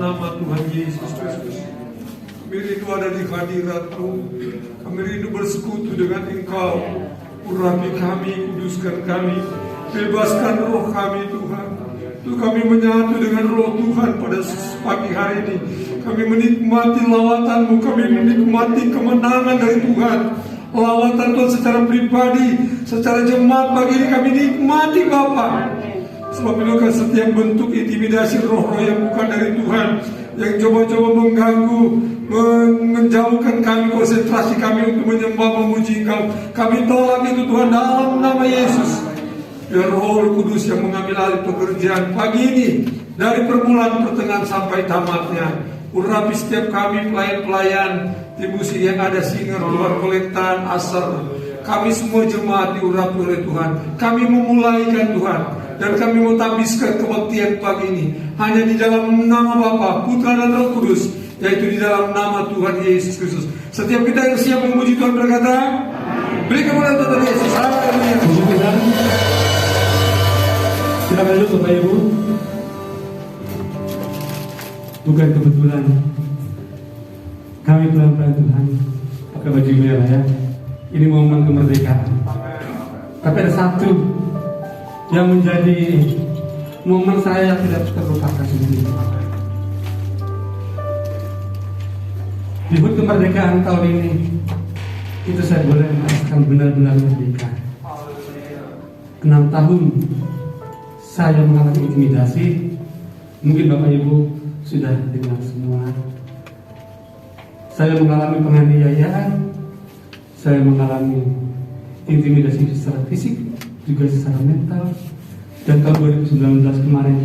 nama Tuhan Yesus Kristus. Kami rindu ada di hadirat-Mu. Kami rindu bersekutu dengan Engkau. Urapi kami, kuduskan kami, bebaskan roh kami Tuhan. Tuh kami menyatu dengan roh Tuhan pada pagi hari ini. Kami menikmati lawatan-Mu, kami menikmati kemenangan dari Tuhan. Lawatan Tuhan secara pribadi, secara jemaat pagi ini kami nikmati Bapa. Sebab itu setiap bentuk intimidasi roh-roh yang bukan dari Tuhan, yang coba-coba mengganggu, menjauhkan kami, konsentrasi kami untuk menyembah, memuji Engkau, kami tolak itu Tuhan dalam nama Yesus. Biar Roh Kudus yang mengambil alih pekerjaan pagi ini, dari permulaan pertengahan sampai tamatnya. Urapi setiap kami pelayan-pelayan tim musik yang ada, singer, luar kolektan, asar. Kami semua jemaat diurapi oleh Tuhan. Kami memulaikan Tuhan, dan kami mau tabiskan kebaktian pagi ini hanya di dalam nama Bapa, Putra dan Roh Kudus, yaitu di dalam nama Tuhan Yesus Kristus. Setiap kita yang siap memuji Tuhan berkata, berikan kepada Tuhan Yesus. Haleluya. Silakan dulu Bapak Ibu. Bukan kebetulan kami pelan-pelan Tuhan pakai baju merah ya. Ini momen kemerdekaan. Tapi ada satu yang menjadi momen saya yang tidak terlupakan sendiri. Di HUT kemerdekaan tahun ini, itu saya boleh merasakan benar-benar merdeka. 6 tahun saya mengalami intimidasi. Mungkin Bapak Ibu sudah dengar semua. Saya mengalami penganiayaan, saya mengalami intimidasi secara fisik, juga secara mental. Dan tahun 2019 kemarin,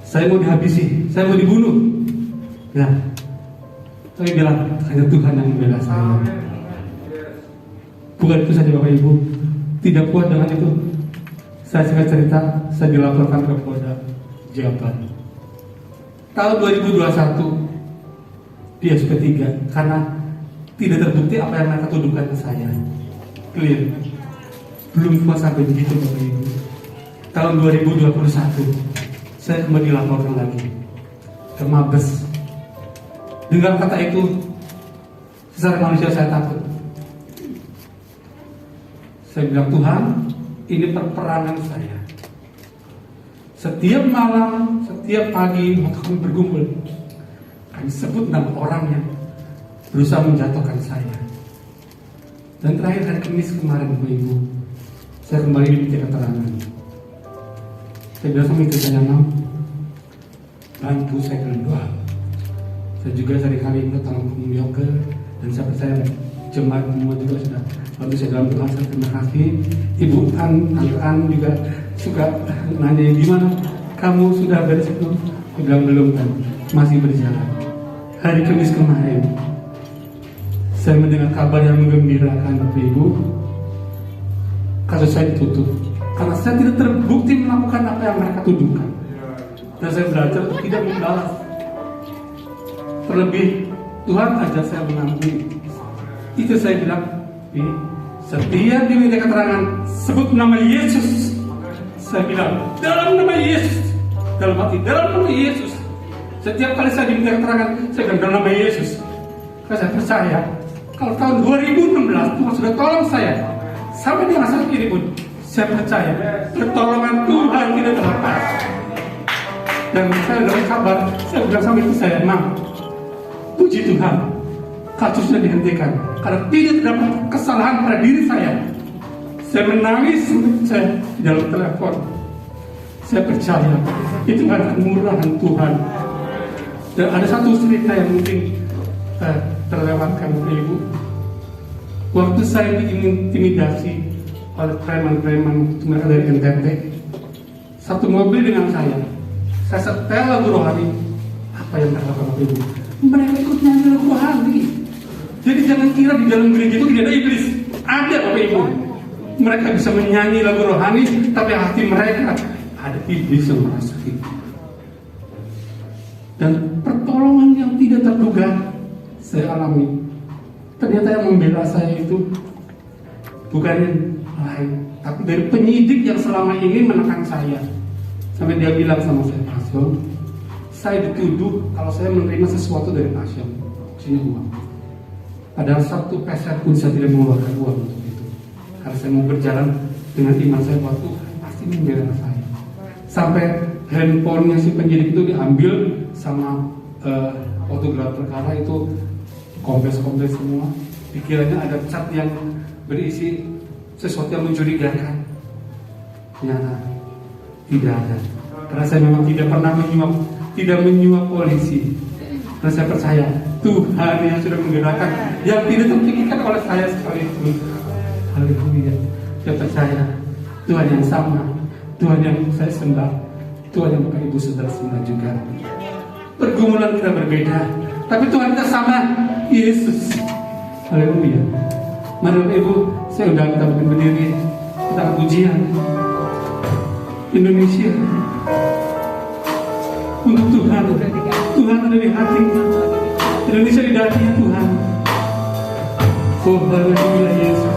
saya mau dihabisi, saya mau dibunuh. Ya, saya bilang hanya Tuhan yang membela saya. Bukan itu saja Bapak Ibu, tidak puas dengan itu, saya singkat cerita, saya dilaporkan ke Polda Jabar. Tahun 2021 di SP3 karena tidak terbukti apa yang mereka tuduhkan ke saya. Clear. Belum puas sampai begitu Bapak Ibu. Tahun 2021 saya kembali dilaporkan lagi ke Mabes. Dengan kata itu, secara manusia saya takut. Saya bilang, Tuhan, ini perperangan saya. Setiap malam, setiap pagi waktu kami berkumpul, kami sebut nama orang yang berusaha menjatuhkan saya. Dan terakhir hari Kamis kemarin, Bapak Ibu, saya kembali diminta keterangan. Saya bilang sama istri saya, bantu saya dengan doa. Saya juga sehari-hari minta tolong beliau ke, dan saya percaya jemaat semua juga sudah bantu saya dalam doa. Saya terima kasih. Ibu An juga suka nanya gimana kamu sudah beres itu? Aku bilang belum kan, masih berjalan. Hari Kamis kemarin saya mendengar kabar yang menggembirakan Bapak Ibu, kasus saya ditutup karena saya tidak terbukti melakukan apa yang mereka tuduhkan. Dan saya belajar untuk tidak membalas. Terlebih Tuhan ajar saya mengampuni. Itu saya bilang, setiap diminta keterangan sebut nama Yesus. Saya bilang dalam nama Yesus, dalam hati dalam nama Yesus. Setiap kali saya diminta keterangan, saya bilang dalam nama Yesus. Karena saya percaya kalau tahun 2016 Tuhan sudah tolong saya sampai dengan saat ini pun, saya percaya pertolongan Tuhan tidak terlepas. Dan saya dapat kabar, saya bilang sama itu saya, puji Tuhan, kasus sudah dihentikan karena tidak terdapat kesalahan pada diri saya. Saya menangis saya di dalam telepon. Saya percaya itu adalah kemurahan Tuhan. Dan ada satu cerita yang mungkin terlewatkan Bapak Ibu. Waktu saya diintimidasi oleh preman-preman mereka dari NTT, satu mobil dengan saya setel lagu rohani. Apa yang mereka lakukan Bapak Ibu? Mereka ikut nyanyi lagu rohani. Jadi jangan kira di dalam gereja itu tidak ada iblis. Ada Bapak Ibu. Mereka bisa menyanyi lagu rohani, tapi hati mereka ada iblis yang merasuki. Dan pertolongan yang tidak terduga saya alami. Ternyata yang membela saya itu bukan lain, tapi dari penyidik yang selama ini menekan saya. Sampai dia bilang sama saya, Pastor, saya dituduh kalau saya menerima sesuatu dari pasien, sini uang. Padahal satu peser pun saya tidak mengeluarkan uang untuk itu. Karena saya mau berjalan dengan iman saya bahwa Tuhan pasti membela saya. Sampai handphonenya si penyidik itu diambil sama fotografer perkara itu kompres semua. Pikirannya ada cat yang berisi sesuatu yang mencurigakan. Ternyata tidak ada. Karena saya memang tidak pernah menyuap polisi. Karena saya percaya Tuhan yang sudah menggerakkan, yang tidak terpikirkan oleh saya sekalipun. Haleluya. Saya percaya Tuhan yang sama, Tuhan yang saya sembah, Tuhan yang Bapak Ibu Saudara sembah juga. Pergumulan kita berbeda, tapi Tuhan kita sama, Yesus. Haleluya. Mari Bapak Ibu, saya undang kita berdiri, kita akan pujian Indonesia untuk Tuhan. Tuhan ada di hati, Indonesia di hatinya Tuhan. Oh haleluya Yesus.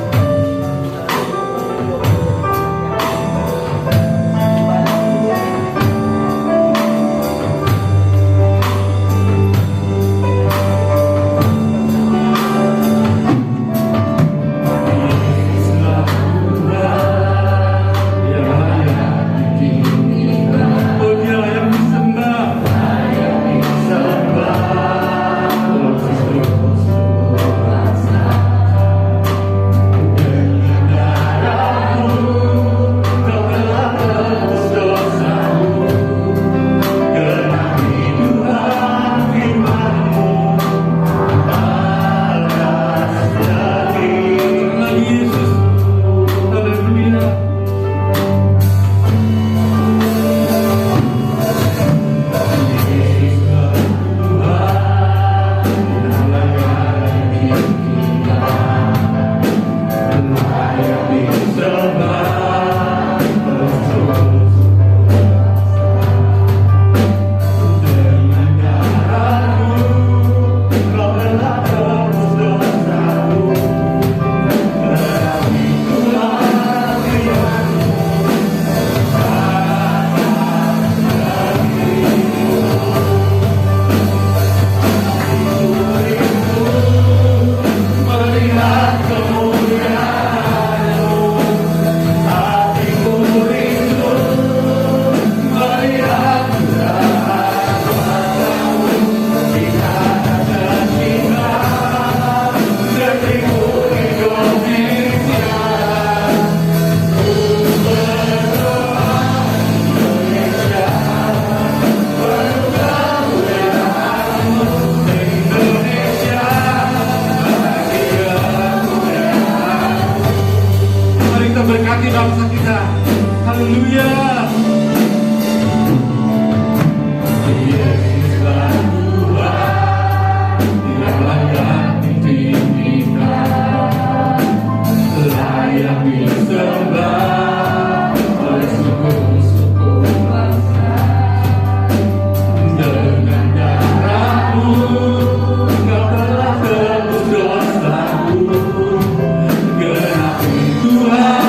Berkati bangsa kita. Haleluya. Yesuslah Tuhan, Dia layak ditinggikan, layak disembah oleh suku-suku bangsa. Dengan darah-Mu Engkau telah tebus dosa-Mu. Genapi Tuhan,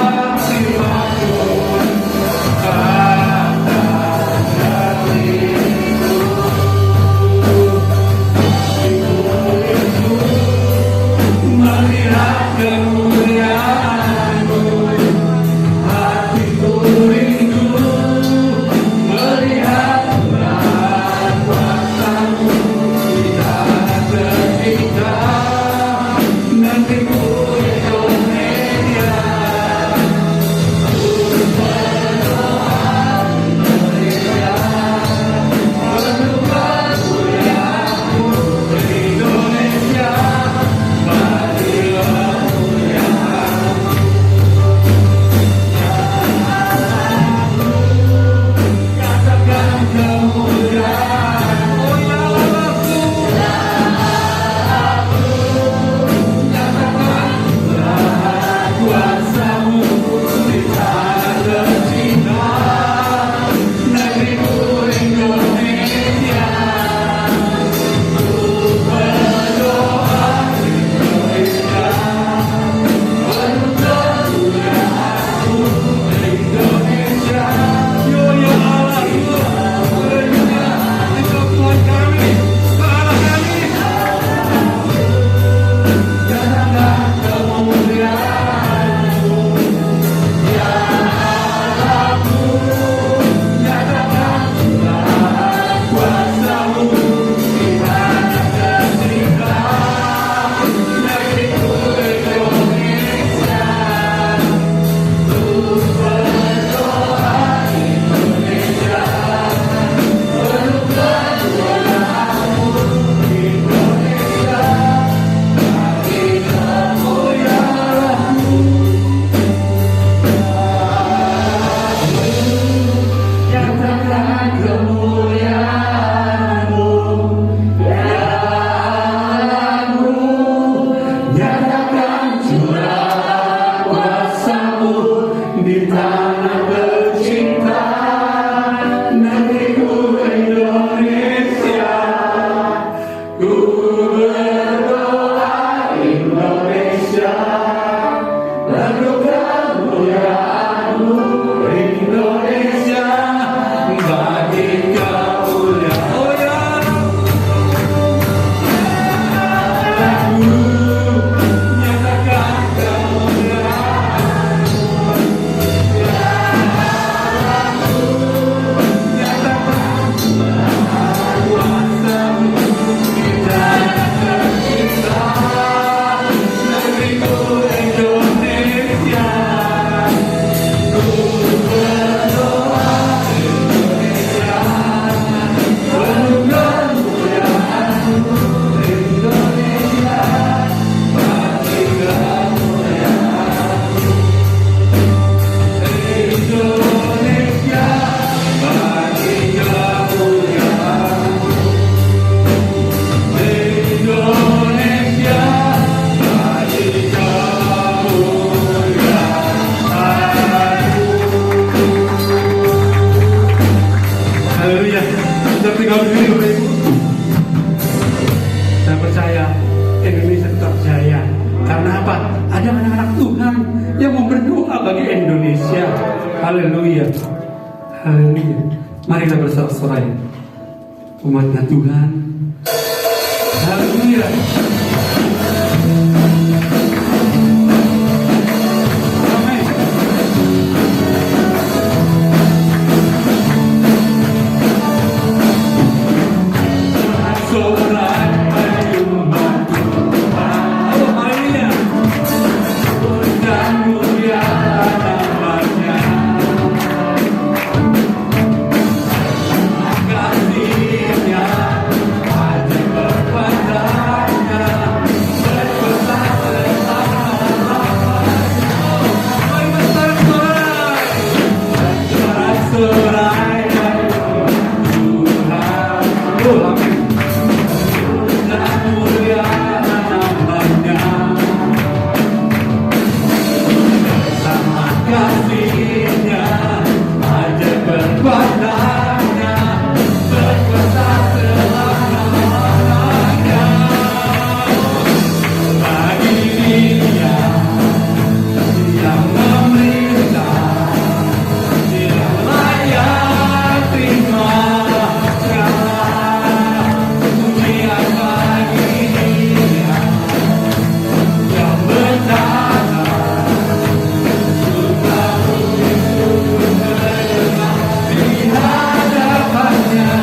terutama bagi Indonesia. Haleluya. Haleluya. Marilah bersorak-sorai umatnya Tuhan. Haleluya. Amin. Sorak bagi umat Tuhan. Haleluya. Dan mulia namanya. Kasihnya ada kepadanya, berpesan sorak-sorai dari Tuhan. Oh, amin. Dan mulia namanya. Sama kasihnya ada kepadanya, berkuasa selama-lamanya. Bagi Dia yang memerintah, Dia layak terima segala pujian. Bagi Dia yang bertata di hadapannya.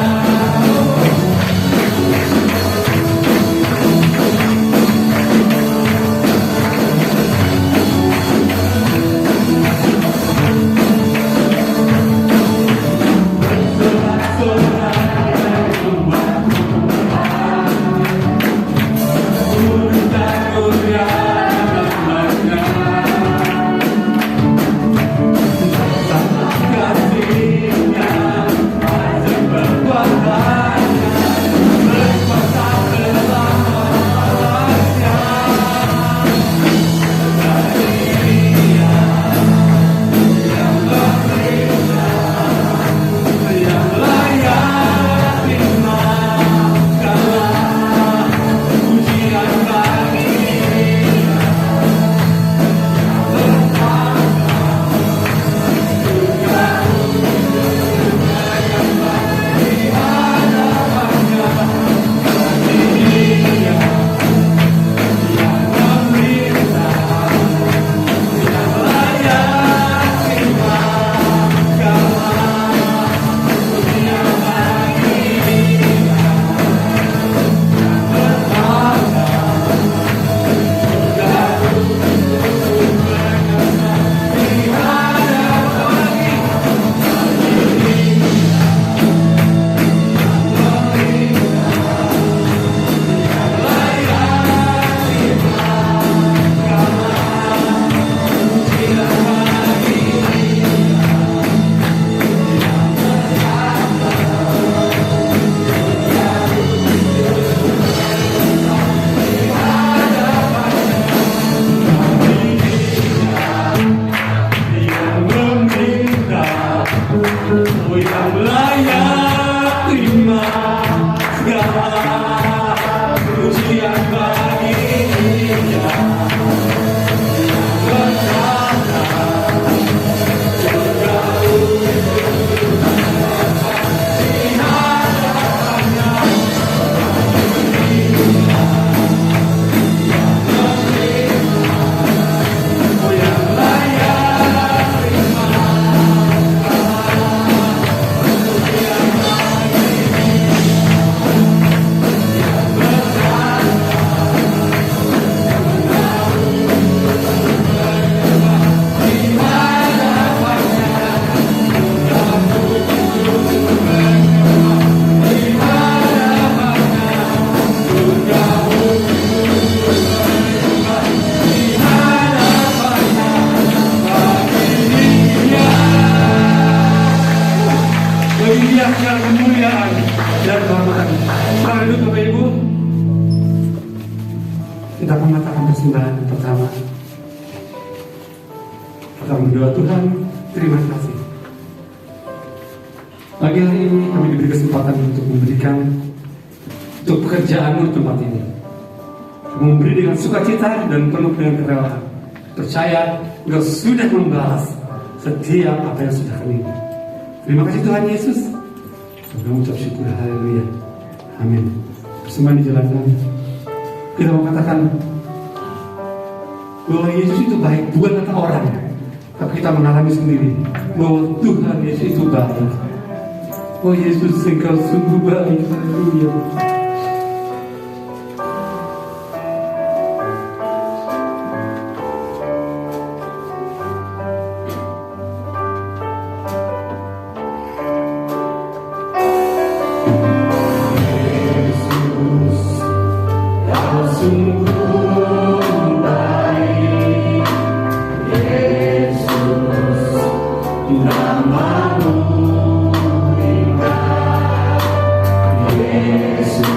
Yang layak terima segala pujian. Bagi Dia bertata di hadapannya. Oh, yang layak terima Dia yang kemuliaan dan kehormatan. Sekarang itu Bapak Ibu, kita akan mengatakan persembahan pertama. Kita berdoa, Tuhan, terima kasih. Pagi hari ini kami diberi kesempatan untuk memberikan untuk pekerjaan-Mu di tempat ini. Memberi dengan sukacita dan penuh dengan kerelaan. Percaya Engkau sudah membalas setiap apa yang sudah kami. Terima kasih Tuhan Yesus. Kami mengucap syukur, haleluya. Amin. Semua dijalankan. Kita mau katakan bahwa Yesus itu baik bukan kata orang, tapi kita mengalami sendiri bahwa Tuhan Yesus itu baik. Oh Yesus, Engkau sungguh baik. Haleluya. Yesus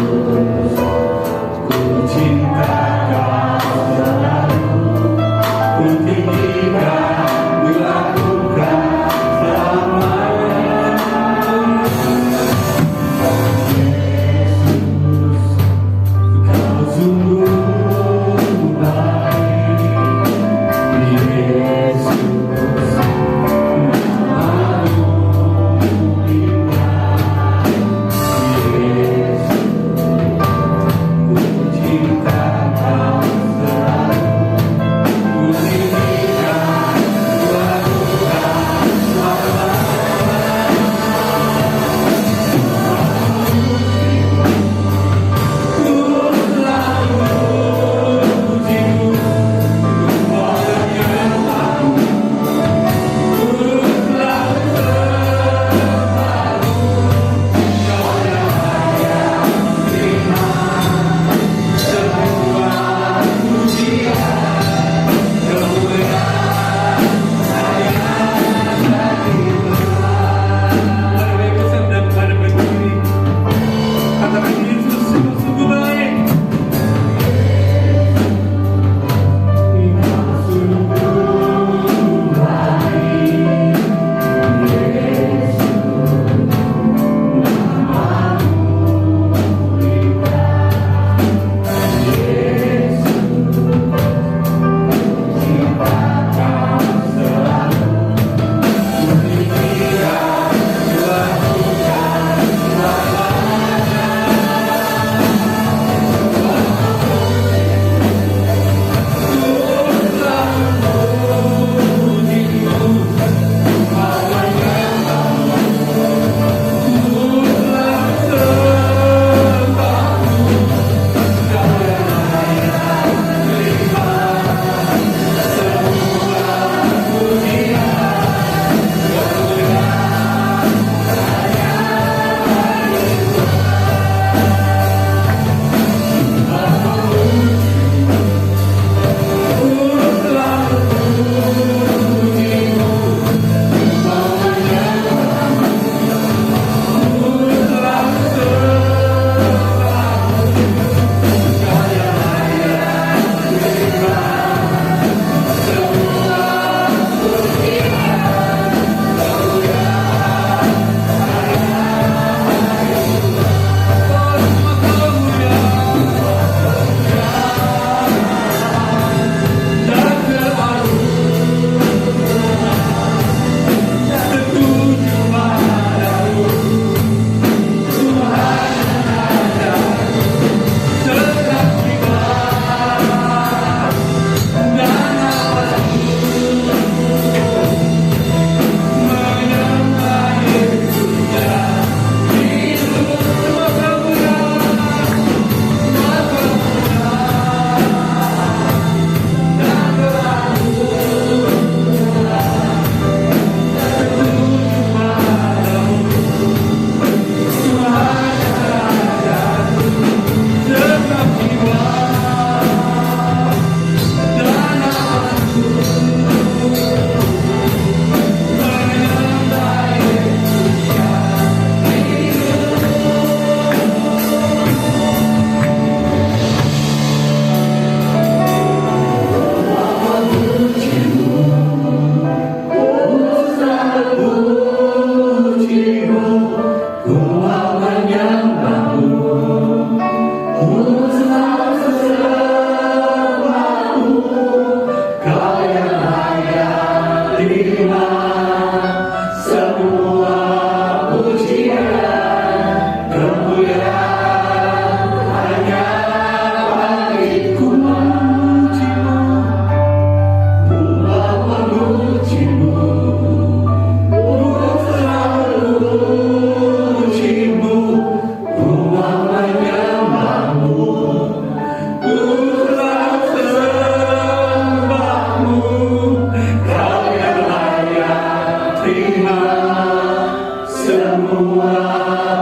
terima semua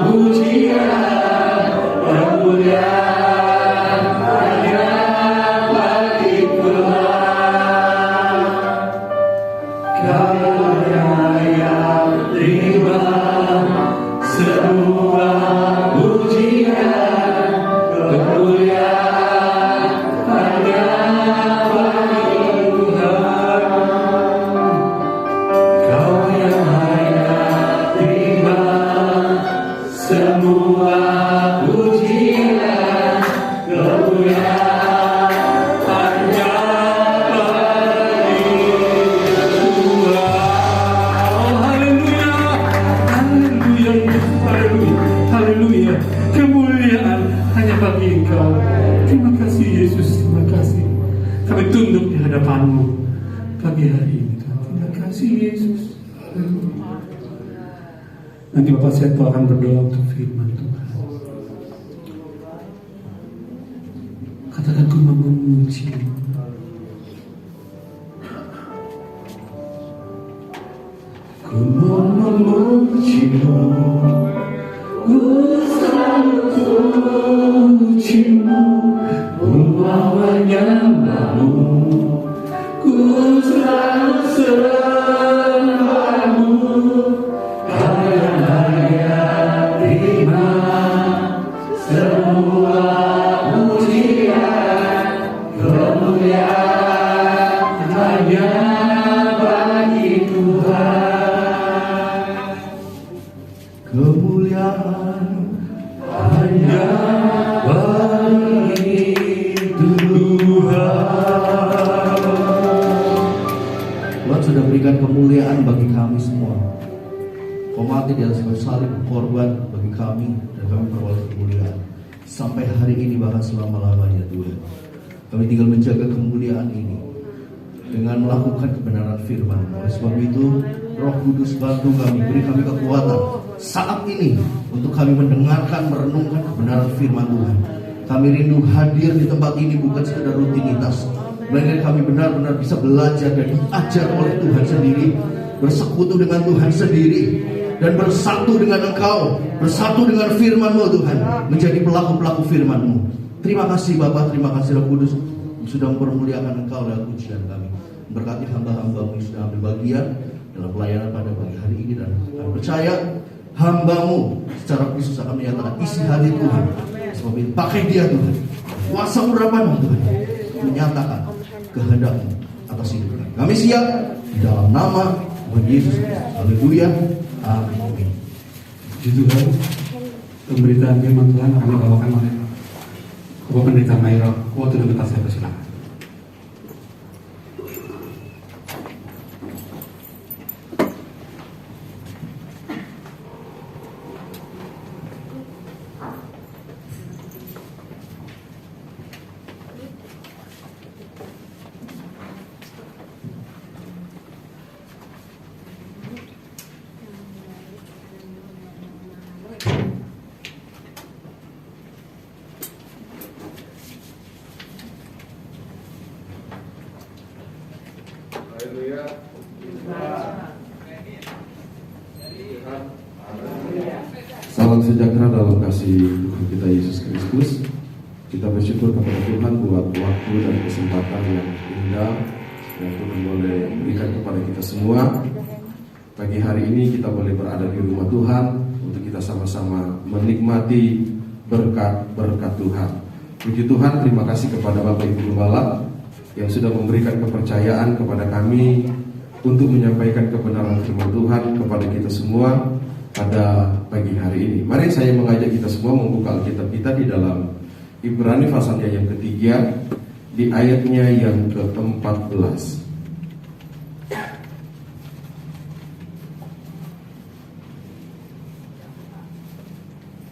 pujian, kemuliaan hanya bagi Tuhan. Kau yang terima semua pujian, kemuliaan hanya bagi Tuhan. Kau yang hanya terima semua pujian, kemuliaan hanya bagi Tuhan. Oh, haleluya, haleluya, haleluya, haleluya. Kemuliaan hanya bagi Engkau. Terima kasih Yesus, terima kasih. Kami tunduk di hadapan-Mu pagi hari ini. Terima kasih Yesus. Nanti Bapak Seto akan berdoa untuk firman Tuhan. Katakan ku mau memuji. Ku mau memuji-Mu, ku selalu memuji-Mu, ku mau menyembah-Mu, ku selalu sembah-Mu. Kau yang hanya terima semua pujian, kemuliaan hanya bagi Tuhan. Kemuliaan hanya bagi Tuhan. Tuhan sudah berikan kemuliaan bagi kami semua. Kau mati di atas kayu salib, korban bagi kami, dan kami peroleh kemuliaan sampai hari ini, bahkan selama-lamanya. Tuhan, kami tinggal menjaga kemuliaan ini dengan melakukan kebenaran firman. Oleh sebab itu, Roh Kudus bantu kami, beri kami kekuatan saat ini untuk kami mendengarkan, merenungkan kebenaran firman Tuhan. Kami rindu hadir di tempat ini bukan sekedar rutinitas, melainkan kami benar-benar bisa belajar dan diajar oleh Tuhan sendiri, bersekutu dengan Tuhan sendiri, dan bersatu dengan Engkau, bersatu dengan firman-Mu Tuhan, menjadi pelaku-pelaku firman-Mu. Terima kasih Bapa, terima kasih Roh Kudus yang sudah mempermuliakan Engkau lewat pujian kami. Berkati hamba-hamba-Mu yang sudah ambil bagian dalam pelayanan pada pagi hari ini, dan kami percaya hamba-Mu secara khusus akan menyatakan isi hati Tuhan. Sebab itu pakai dia Tuhan, kuasa urapan-Mu Tuhan, menyatakan kehendak-Mu atas hidup kami. Kami siap di dalam nama Tuhan Yesus. Haleluya. Amin. Puji Tuhan. Pemberitaan firman Tuhan akan dibawakan oleh Bapak Pendeta Mairo. Waktu dan tempat saya persilakan. Salam sejahtera dalam kasih Tuhan kita Yesus Kristus. Kita bersyukur kepada Tuhan buat waktu dan kesempatan yang indah yang Tuhan boleh berikan kepada kita semua. Pagi hari ini kita boleh berada di rumah Tuhan untuk kita sama-sama menikmati berkat-berkat Tuhan. Puji Tuhan, terima kasih kepada Bapak Ibu Gembala yang sudah memberikan kepercayaan kepada kami untuk menyampaikan kebenaran firman Tuhan kepada kita semua pada pagi hari ini. Mari saya mengajak kita semua membuka Alkitab kita di dalam Ibrani pasalnya yang ketiga, di ayatnya yang ke-14.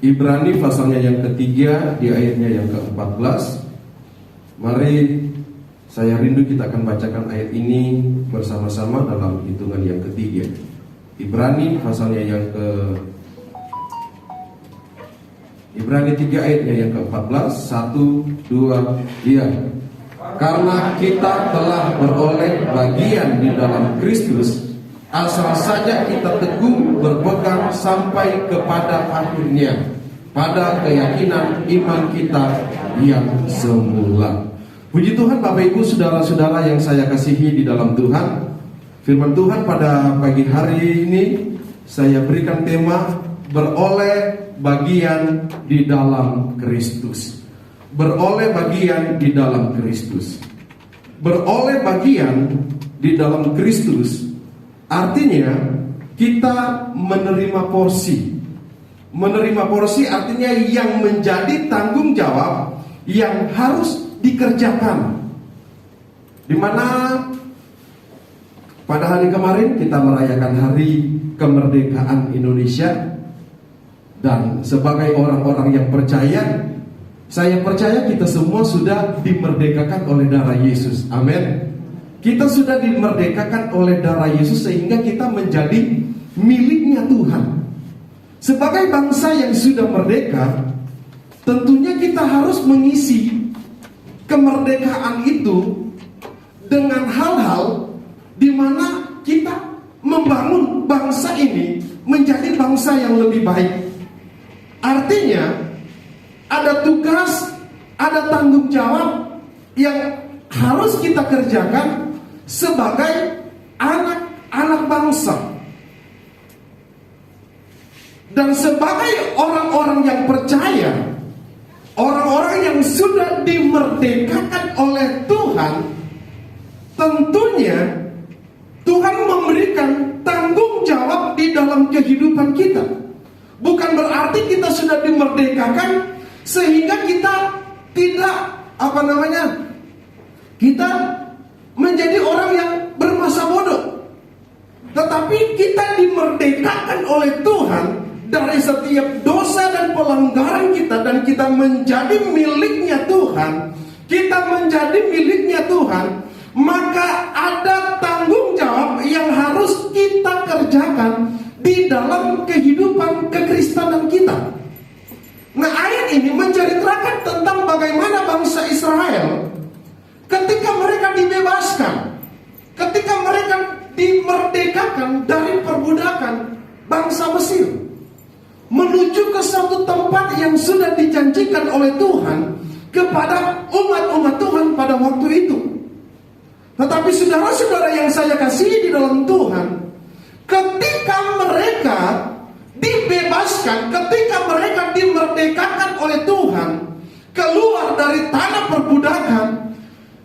Ibrani pasalnya yang ketiga, di ayatnya yang ke-14. Mari saya rindu kita akan bacakan ayat ini bersama-sama dalam hitungan yang ketiga. Ibrani pasalnya yang Ibrani 3 ayatnya yang ke-14. 1, 2, iya. Karena kita telah beroleh bagian di dalam Kristus asal saja kita teguh berpegang sampai kepada akhirnya, pada keyakinan iman kita yang semula. Puji Tuhan Bapak Ibu saudara-saudara yang saya kasihi di dalam Tuhan. Firman Tuhan pada pagi hari ini saya berikan tema beroleh bagian di dalam Kristus. Beroleh bagian di dalam Kristus. Beroleh bagian di dalam Kristus artinya kita menerima porsi. Menerima porsi artinya yang menjadi tanggung jawab yang harus dikerjakan. Di mana pada hari kemarin kita merayakan hari kemerdekaan Indonesia. Dan sebagai orang-orang yang percaya, saya percaya kita semua sudah dimerdekakan oleh darah Yesus. Amin. Kita sudah dimerdekakan oleh darah Yesus sehingga kita menjadi miliknya Tuhan. Sebagai bangsa yang sudah merdeka, tentunya kita harus mengisi kemerdekaan itu dengan hal-hal di mana kita membangun bangsa ini menjadi bangsa yang lebih baik. Artinya ada tugas, ada tanggung jawab yang harus kita kerjakan sebagai anak-anak bangsa. Dan sebagai orang-orang yang percaya, orang-orang yang sudah dimerdekakan oleh Tuhan, tentunya Tuhan memberikan tanggung jawab di dalam kehidupan kita. Bukan berarti kita sudah dimerdekakan sehingga kita tidak kita menjadi orang yang bermasa bodoh. Tetapi kita dimerdekakan oleh Tuhan dari setiap dosa dan pelanggaran kita, dan kita menjadi miliknya Tuhan. Kita menjadi miliknya Tuhan, maka ada tanggung jawab yang harus kita kerjakan di dalam kehidupan kekristenan kita. Nah, ayat ini menceritakan tentang bagaimana bangsa Israel ketika mereka dibebaskan, ketika mereka dimerdekakan dari perbudakan bangsa Mesir, menuju ke satu tempat yang sudah dijanjikan oleh Tuhan kepada umat-umat Tuhan pada waktu itu. Tetapi saudara-saudara yang saya kasihi di dalam Tuhan, ketika mereka dibebaskan, ketika mereka dimerdekakan oleh Tuhan, keluar dari tanah perbudakan,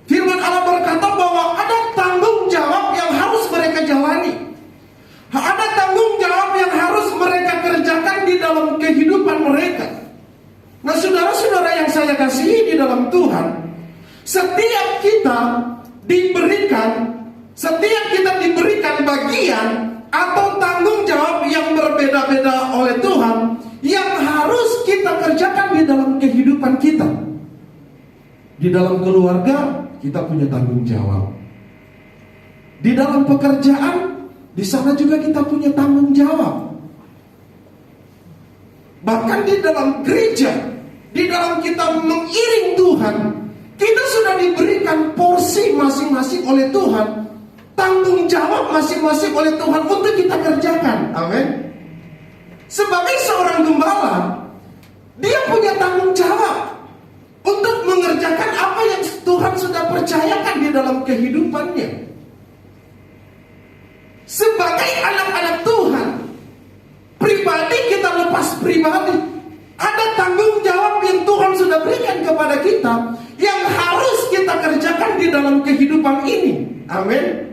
firman Allah berkata bahwa ada tanggung jawab yang harus mereka jalani. Ada tanggung jawab yang harus mereka kerjakan di dalam kehidupan mereka. Nah, saudara-saudara yang saya kasihi di dalam Tuhan, setiap kita diberikan bagian atau tanggung jawab yang berbeda-beda oleh Tuhan yang harus kita kerjakan di dalam kehidupan kita. Di dalam keluarga kita punya tanggung jawab. Di dalam pekerjaan, di sana juga kita punya tanggung jawab. Bahkan di dalam gereja, di dalam kita mengiring Tuhan, kita sudah diberikan porsi masing-masing oleh Tuhan, tanggung jawab masing-masing oleh Tuhan untuk kita kerjakan. Amin. Sebagai seorang gembala, dia punya tanggung jawab untuk mengerjakan apa yang Tuhan sudah percayakan di dalam kehidupannya. Sebagai anak-anak Tuhan, pribadi kita lepas pribadi, ada tanggung jawab yang Tuhan sudah berikan kepada kita yang harus kita kerjakan di dalam kehidupan ini. Amin.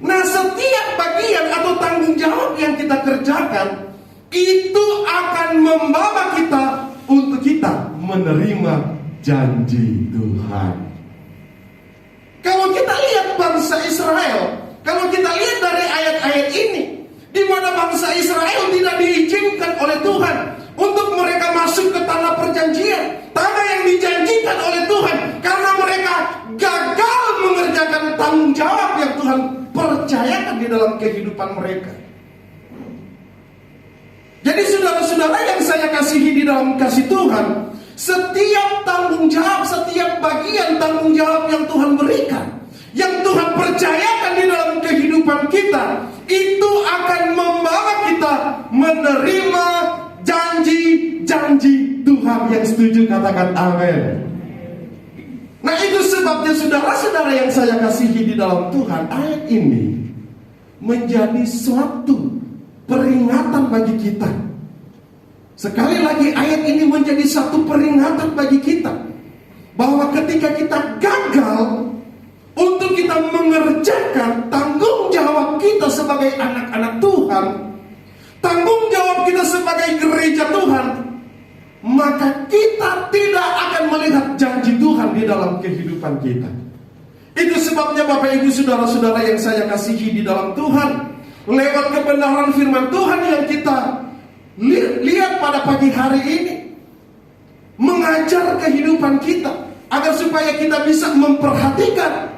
Nah, setiap bagian atau tanggung jawab yang kita kerjakan itu akan membawa kita untuk kita menerima janji Tuhan. Kalau kita lihat bangsa Israel, kalau kita lihat dari ayat-ayat ini, di mana bangsa Israel tidak diizinkan oleh Tuhan untuk mereka masuk ke tanah perjanjian, tanah yang dijanjikan oleh Tuhan, karena mereka gagal mengerjakan tanggung jawab yang Tuhan percayakan di dalam kehidupan mereka. Jadi saudara-saudara yang saya kasihi di dalam kasih Tuhan, setiap tanggung jawab, setiap bagian tanggung jawab yang Tuhan berikan, yang Tuhan percayakan di dalam kehidupan kita, itu akan membawa kita menerima janji-janji Tuhan. Yang setuju katakan amin. Nah, itu sebabnya saudara-saudara yang saya kasihi di dalam Tuhan, ayat ini menjadi suatu peringatan bagi kita. Sekali lagi, ayat ini menjadi satu peringatan bagi kita bahwa ketika kita gagal untuk kita mengerjakan tanggung jawab kita sebagai anak-anak Tuhan, tanggung jawab kita sebagai gereja Tuhan, maka kita tidak akan melihat janji Tuhan di dalam kehidupan kita. Itu sebabnya Bapak Ibu saudara-saudara yang saya kasihi di dalam Tuhan, lewat kebenaran firman Tuhan yang kita lihat pada pagi hari ini, mengajar kehidupan kita agar supaya kita bisa memperhatikan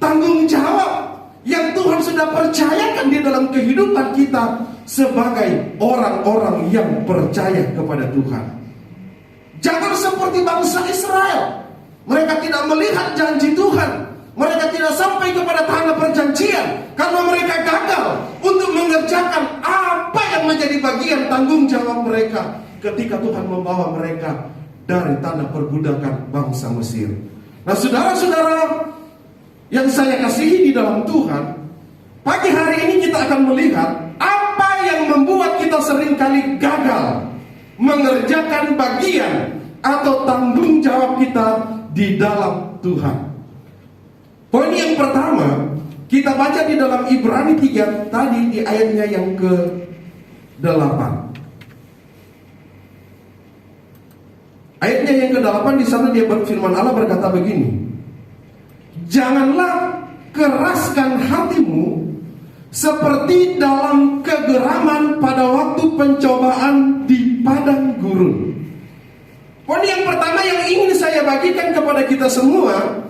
tanggung jawab yang Tuhan sudah percayakan di dalam kehidupan kita sebagai orang-orang yang percaya kepada Tuhan. Jangan seperti bangsa Israel. Mereka tidak melihat janji Tuhan. Mereka tidak sampai kepada tanah perjanjian karena mereka gagal untuk mengerjakan apa yang menjadi bagian tanggung jawab mereka ketika Tuhan membawa mereka dari tanah perbudakan bangsa Mesir. Nah, saudara-saudara yang saya kasihi di dalam Tuhan, pagi hari ini kita akan melihat apa yang membuat kita seringkali gagal mengerjakan bagian atau tanggung jawab kita di dalam Tuhan. Poin yang pertama, kita baca di dalam Ibrani 3 tadi di ayatnya yang ke-8. Ayatnya yang ke-8 di sana dia berfirman, Allah berkata begini, janganlah keraskan hatimu seperti dalam kegeraman pada waktu pencobaan di padang gurun. Poin yang pertama yang ingin saya bagikan kepada kita semua,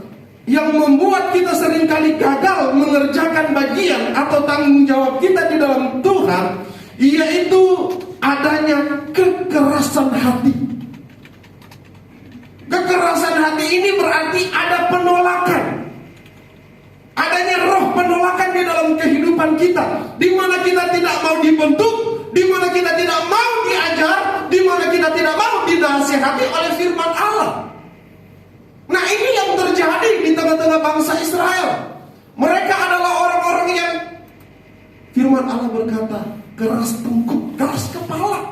yang membuat kita seringkali gagal mengerjakan bagian atau tanggung jawab kita di dalam Tuhan, yaitu adanya kekerasan hati. Kekerasan hati ini berarti ada penolakan. Adanya roh penolakan di dalam kehidupan kita, di mana kita tidak mau dibentuk, di mana kita tidak mau diajar, di mana kita tidak mau dinasihati oleh firman Allah. Nah, ini yang terjadi di tengah-tengah bangsa Israel. Mereka adalah orang-orang yang firman Allah berkata keras tengkuk, keras kepala.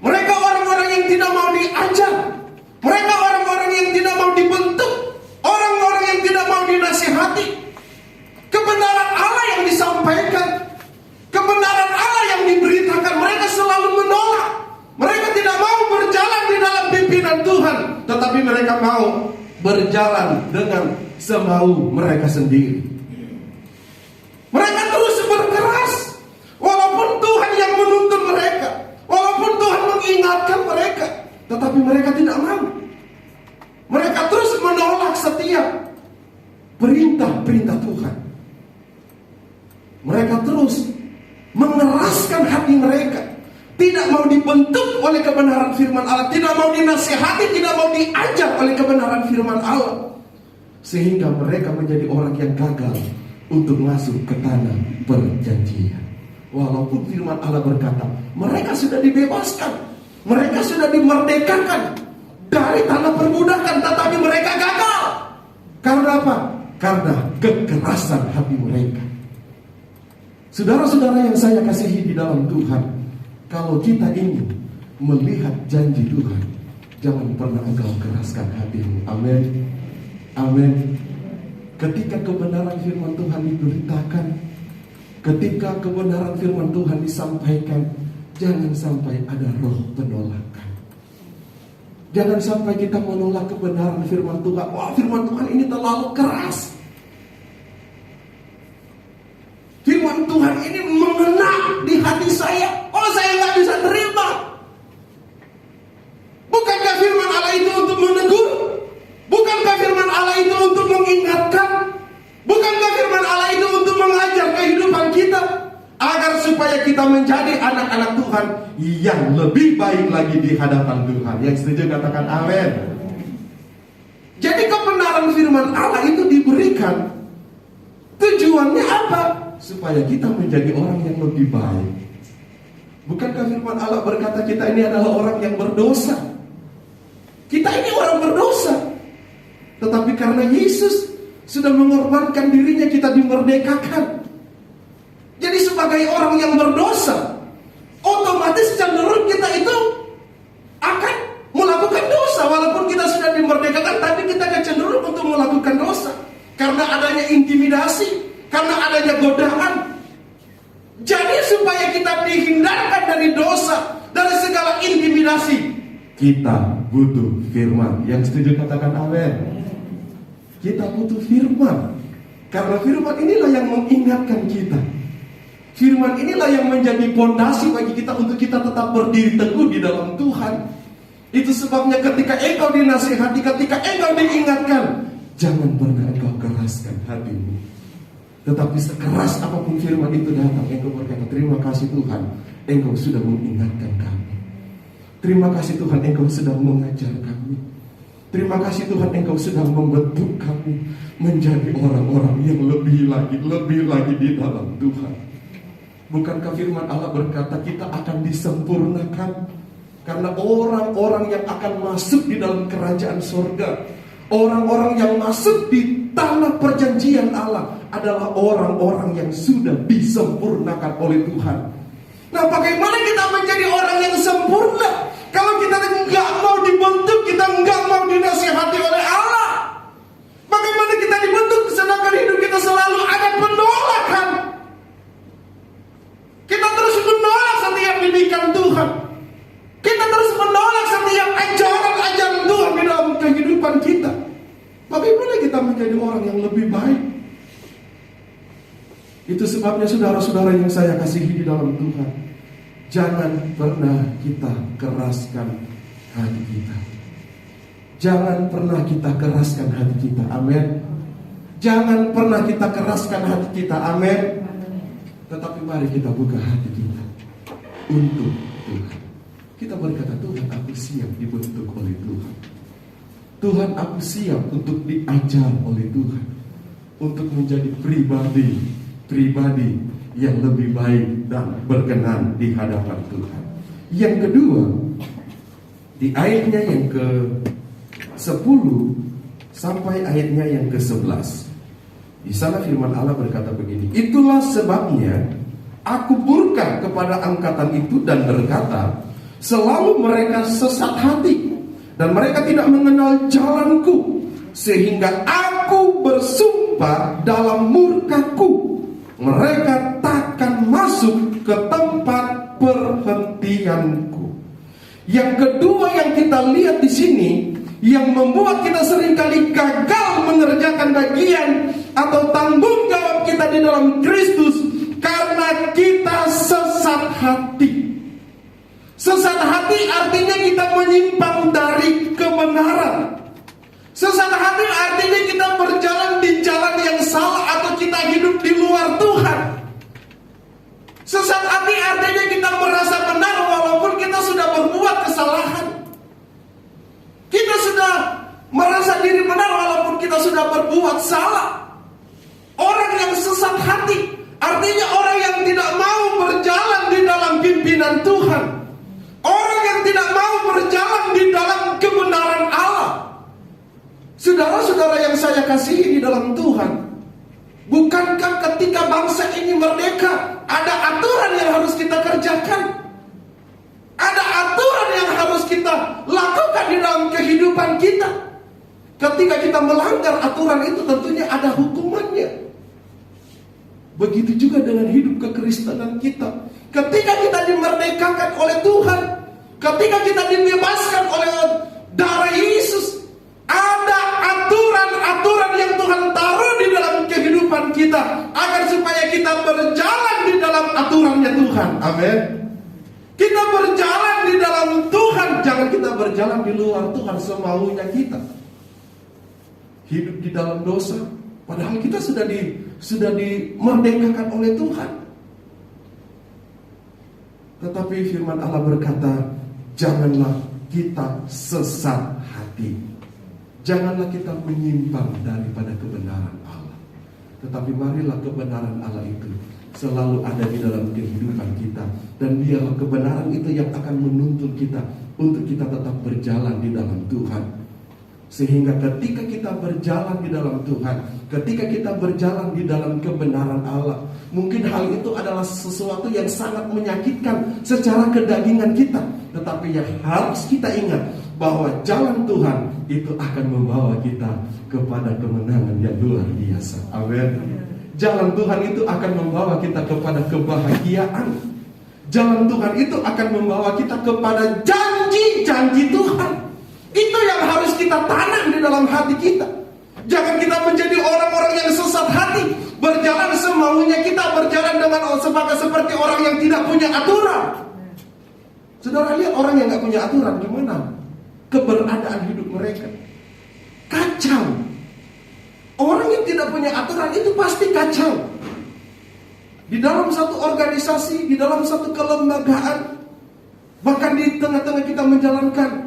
Mereka orang-orang yang tidak mau diajar. Mereka orang-orang yang tidak mau dibentuk, orang-orang yang tidak mau dinasihati. Kebenaran Allah yang disampaikan, kebenaran Allah yang diberitakan, mereka selalu menolak. Mereka tidak mau berjalan di dalam pimpinan Tuhan, tetapi mereka mau berjalan dengan semau mereka sendiri. Mereka terus berkeras, walaupun Tuhan yang menuntun mereka, walaupun Tuhan mengingatkan mereka, tetapi mereka tidak mau. Mereka terus menolak setiap perintah-perintah Tuhan. Mereka terus mengeraskan hati mereka, tidak mau dibentuk oleh kebenaran firman Allah, tidak mau dinasihati, tidak mau diajar oleh kebenaran firman Allah, sehingga mereka menjadi orang yang gagal untuk masuk ke tanah perjanjian. Walaupun firman Allah berkata mereka sudah dibebaskan, mereka sudah dimerdekakan dari tanah perbudakan, tetapi mereka gagal. Karena apa? Karena kekerasan hati mereka. Saudara-saudara yang saya kasihi di dalam Tuhan, kalau kita ingin melihat janji Tuhan, jangan pernah engkau keraskan hatimu. Amin. Amin. Ketika kebenaran firman Tuhan diberitakan, ketika kebenaran firman Tuhan disampaikan, jangan sampai ada roh penolakan. Jangan sampai kita menolak kebenaran firman Tuhan. Wah, firman Tuhan ini terlalu keras. Firman Tuhan ini mengena di hati saya. Oh, saya nggak bisa terima. Bukankah firman Allah itu untuk menegur? Bukankah firman Allah itu untuk mengingatkan? Bukankah firman Allah itu untuk mengajar kehidupan kita, agar supaya kita menjadi anak-anak Tuhan yang lebih baik lagi di hadapan Tuhan? Yang setuju katakan amin. Jadi kebenaran firman Allah itu diberikan, tujuannya apa? supaya kita menjadi orang yang lebih baik. Bukankah firman Allah berkata kita ini adalah orang yang berdosa? Kita ini orang berdosa. Tetapi karena Yesus sudah mengorbankan dirinya, kita dimerdekakan. Jadi sebagai orang yang berdosa, otomatis cenderung kita itu akan melakukan dosa. Walaupun kita sudah dimerdekakan, tapi kita akan cenderung untuk melakukan dosa. Karena adanya intimidasi, karena adanya godaan. Jadi supaya kita dihindarkan dari dosa, dari segala intimidasi, kita butuh firman. Yang setuju katakan amin. Kita butuh firman. Karena firman inilah yang mengingatkan kita. Firman inilah yang menjadi fondasi bagi kita untuk kita tetap berdiri teguh di dalam Tuhan. Itu sebabnya ketika engkau dinasihati, ketika engkau diingatkan, jangan pernah engkau keraskan hatimu. Tetapi sekeras apapun firman itu datang, engkau berkata, terima kasih Tuhan, engkau sudah mengingatkan kami. Terima kasih Tuhan, engkau sedang mengajar kami. Terima kasih Tuhan, engkau sedang membentuk kami menjadi orang-orang yang lebih lagi di dalam Tuhan. Bukankah firman Allah berkata kita akan disempurnakan? Karena orang-orang yang akan masuk di dalam kerajaan surga, orang-orang yang masuk di tanah perjanjian Allah adalah orang-orang yang sudah disempurnakan oleh Tuhan. Nah, bagaimana kita menjadi orang yang sempurna kalau kita enggak mau dibentuk, kita enggak mau dinasihati oleh Allah? Bagaimana kita dibentuk sedangkan hidup kita selalu ada penolakan? Kita terus menolak setiap didikan Tuhan. Kita terus menolak setiap ajaran-ajaran Tuhan di dalam kehidupan kita. Bagaimana kita menjadi orang yang lebih baik? Itu sebabnya saudara-saudara yang saya kasihi di dalam Tuhan, jangan pernah kita keraskan hati kita. Jangan pernah kita keraskan hati kita. Amin. Jangan pernah kita keraskan hati kita. Amin. Tetapi mari kita buka hati kita untuk Tuhan. Kita berkata, Tuhan, aku siap dibentuk oleh Tuhan. Tuhan, aku siap untuk diajar oleh Tuhan, untuk menjadi pribadi yang lebih baik dan berkenan di hadapan Tuhan. Yang kedua, di ayatnya yang ke-10 sampai ayatnya yang ke-11. Di sana firman Allah berkata begini, itulah sebabnya aku murka kepada angkatan itu dan berkata, selalu mereka sesat hati dan mereka tidak mengenal jalanku, sehingga aku bersumpah dalam murkaku, mereka takkan masuk ke tempat perhentianku. Yang kedua yang kita lihat di sini, yang membuat kita seringkali gagal mengerjakan bagian atau tanggung jawab kita di dalam Kristus, karena kita sesat hati. Sesat hati artinya kita menyimpang dari kebenaran. Sesat hati artinya kita berjalan di jalan yang salah atau kita hidup di luar Tuhan. Sesat hati artinya kita merasa benar walaupun kita sudah berbuat kesalahan. Kita sudah merasa diri benar walaupun kita sudah berbuat salah. Orang yang sesat hati artinya orang yang tidak mau berjalan di dalam pimpinan Tuhan. Orang yang tidak mau berjalan di dalam kebenaran Allah. Saudara-saudara yang saya kasihi di dalam Tuhan, bukankah ketika bangsa ini merdeka, ada aturan yang harus kita kerjakan? Ada aturan yang harus kita lakukan di dalam kehidupan kita. Ketika kita melanggar aturan itu tentunya ada hukumannya. Begitu juga dengan hidup kekristenan kita. Ketika kita dimerdekakan oleh Tuhan, ketika kita dibebaskan oleh darah Yesus, ada aturan-aturan yang Tuhan taruh di dalam kehidupan kita agar supaya kita berjalan di dalam aturannya Tuhan. Amin. Kita berjalan di dalam Tuhan, jangan kita berjalan di luar Tuhan semaunya kita. Hidup di dalam dosa, padahal kita sudah dimerdekakan oleh Tuhan. Tetapi firman Allah berkata, janganlah kita sesat hati. Janganlah kita menyimpang daripada kebenaran Allah. Tetapi marilah kebenaran Allah itu selalu ada di dalam kehidupan kita. Dan biarlah kebenaran itu yang akan menuntun kita untuk kita tetap berjalan di dalam Tuhan. Sehingga ketika kita berjalan di dalam Tuhan, ketika kita berjalan di dalam kebenaran Allah, mungkin hal itu adalah sesuatu yang sangat menyakitkan secara kedagingan kita. Tetapi yang harus kita ingat bahwa jalan Tuhan itu akan membawa kita kepada kemenangan yang luar biasa. Amin. Jalan Tuhan itu akan membawa kita kepada kebahagiaan. Jalan Tuhan itu akan membawa kita kepada janji-janji Tuhan. Itu yang harus kita tanam di dalam hati kita. Jangan kita menjadi orang-orang yang sesat hati, berjalan semaunya kita, berjalan dengan seperti orang yang tidak punya aturan. Saudara lihat orang yang gak punya aturan gimana keberadaan hidup mereka. Kacau. Orang yang tidak punya aturan itu pasti kacau. Di dalam satu organisasi, di dalam satu kelembagaan, bahkan di tengah-tengah kita menjalankan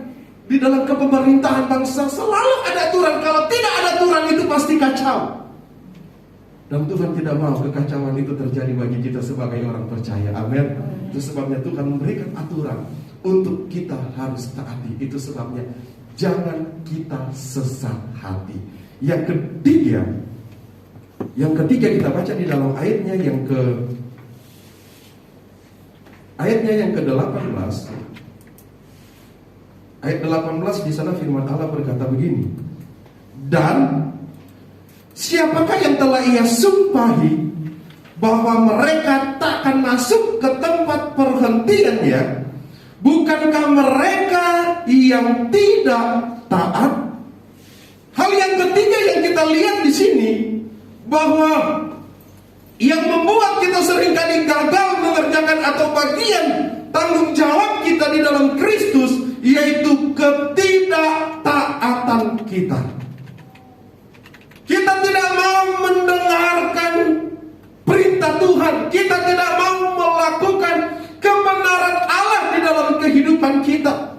di dalam kepemerintahan bangsa, selalu ada aturan. Kalau tidak ada aturan itu pasti kacau. Dan Tuhan tidak mau kekacauan itu terjadi bagi kita sebagai orang percaya. Amin. Itu sebabnya Tuhan memberikan aturan untuk kita harus taati. Itu sebabnya jangan kita sesat hati. Yang ketiga kita baca di dalam ayatnya yang ke-18. Ayat 18 di sana firman Allah berkata begini. Dan siapakah yang telah ia sumpahi bahwa mereka takkan masuk ke tempat perhentiannya? Bukankah mereka yang tidak taat? Hal yang ketiga yang kita lihat di sini, bahwa yang membuat kita seringkali gagal mengerjakan atau bagian tanggung jawab kita di dalam Kristus, yaitu ketidaktaatan kita. Kita tidak mau mendengarkan perintah Tuhan. Kita tidak mau melakukan kebenaran Allah di dalam kehidupan kita.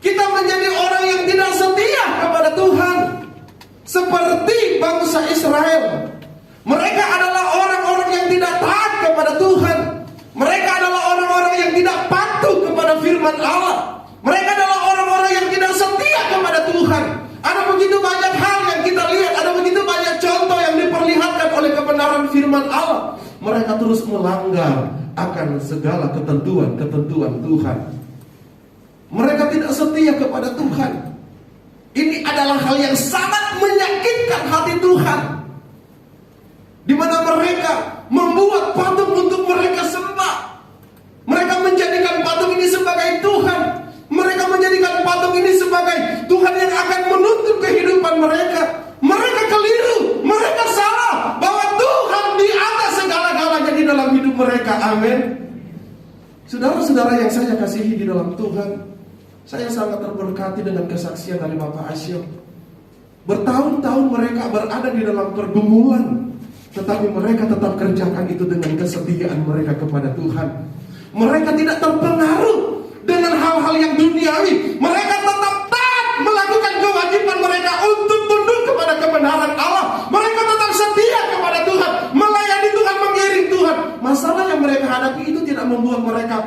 Kita menjadi orang yang tidak setia kepada Tuhan. Seperti bangsa Israel. Mereka adalah orang-orang yang tidak taat kepada Tuhan. Mereka adalah orang-orang yang tidak patuh kepada firman Allah. Mereka adalah orang-orang yang tidak setia kepada Tuhan. Ada begitu banyak hal yang kita lihat, ada begitu banyak contoh yang diperlihatkan oleh kebenaran firman Allah. Mereka terus melanggar akan segala ketentuan-ketentuan Tuhan. Mereka tidak setia kepada Tuhan. Ini adalah hal yang sangat menyakitkan hati Tuhan, di mana mereka membuat patung untuk mereka sembah. Mereka menjadikan patung ini sebagai Tuhan. Mereka menjadikan patung ini sebagai Tuhan yang akan menuntun kehidupan mereka. Mereka keliru, mereka salah, bahwa Tuhan di atas segala-galanya di dalam hidup mereka. Amin. Saudara-saudara yang saya kasihi di dalam Tuhan, saya sangat terberkati dengan kesaksian dari Bapak Asyil. Bertahun-tahun mereka berada di dalam pergumulan, tetapi mereka tetap kerjakan itu dengan kesetiaan mereka kepada Tuhan. Mereka tidak terpengaruh dengan hal-hal yang duniawi. Mereka tetap taat melakukan kewajiban mereka untuk tunduk kepada kebenaran Allah. Mereka tetap setia kepada Tuhan, melayani Tuhan, mengiring Tuhan. Masalah yang mereka hadapi itu tidak membuat mereka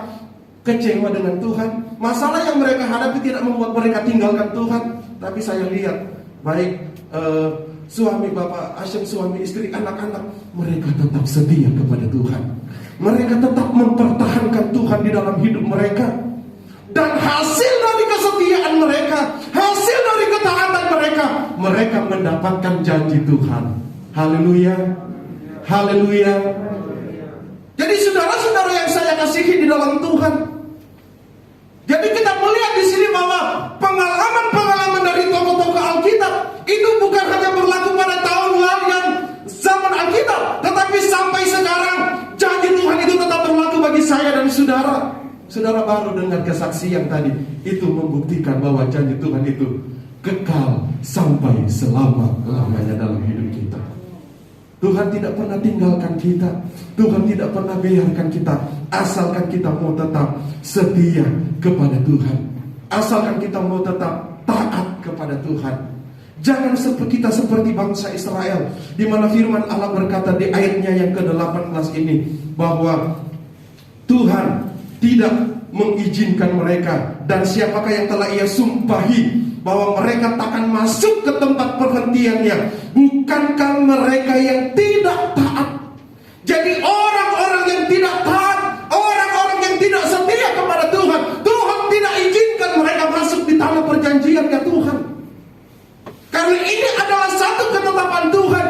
kecewa dengan Tuhan. Masalah yang mereka hadapi tidak membuat mereka tinggalkan Tuhan. Tapi saya lihat baik suami Bapak Asyik, suami istri, anak-anak, mereka tetap setia kepada Tuhan. Mereka tetap mempertahankan Tuhan di dalam hidup mereka. Dan hasil dari kesetiaan mereka, hasil dari ketaatan mereka, mereka mendapatkan janji Tuhan. Haleluya. Haleluya. Jadi saudara-saudara yang saya kasihi di dalam Tuhan, jadi kita melihat di sini bahwa pengalaman-pengalaman dari tokoh-tokoh Alkitab itu bukan hanya berlaku pada tahun lalu yang zaman Alkitab, tetapi sampai sekarang janji Tuhan itu tetap berlaku bagi saya dan saudara. Saudara baru dengar kesaksian tadi, itu membuktikan bahwa janji Tuhan itu kekal sampai selama-lamanya dalam hidup kita. Tuhan tidak pernah tinggalkan kita. Tuhan tidak pernah biarkan kita, asalkan kita mau tetap setia kepada Tuhan, asalkan kita mau tetap taat kepada Tuhan. Jangan kita seperti bangsa Israel, di mana firman Allah berkata di ayatnya yang ke-18 ini, bahwa Tuhan tidak mengizinkan mereka, dan siapakah yang telah ia sumpahi bahwa mereka takkan masuk ke tempat perhentiannya. Bukankah mereka yang tidak taat? Jadi orang-orang yang tidak taat, orang-orang yang tidak setia kepada Tuhan, Tuhan tidak izinkan mereka masuk di tanah perjanjian ya Tuhan. Karena ini adalah satu ketetapan Tuhan,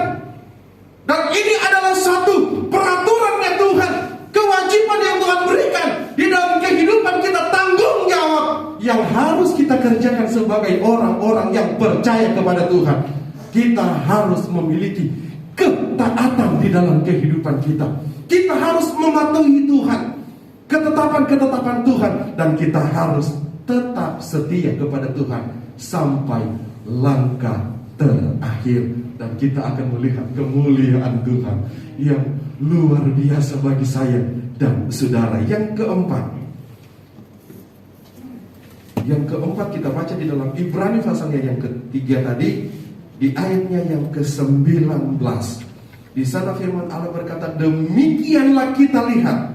dan ini adalah satu peraturannya Tuhan, kewajiban yang Tuhan berikan di dalam kehidupan kita, tanggung jawab yang harus kita kerjakan sebagai orang-orang yang percaya kepada Tuhan. Kita harus memiliki ketaatan di dalam kehidupan kita. Kita harus mematuhi Tuhan, ketetapan-ketetapan Tuhan, dan kita harus tetap setia kepada Tuhan sampai langkah terakhir. Dan kita akan melihat kemuliaan Tuhan yang luar biasa bagi saya dan saudara. Yang keempat kita baca di dalam Ibrani pasalnya yang ketiga tadi, di ayatnya yang ke-19. Di sana firman Allah berkata, demikianlah kita lihat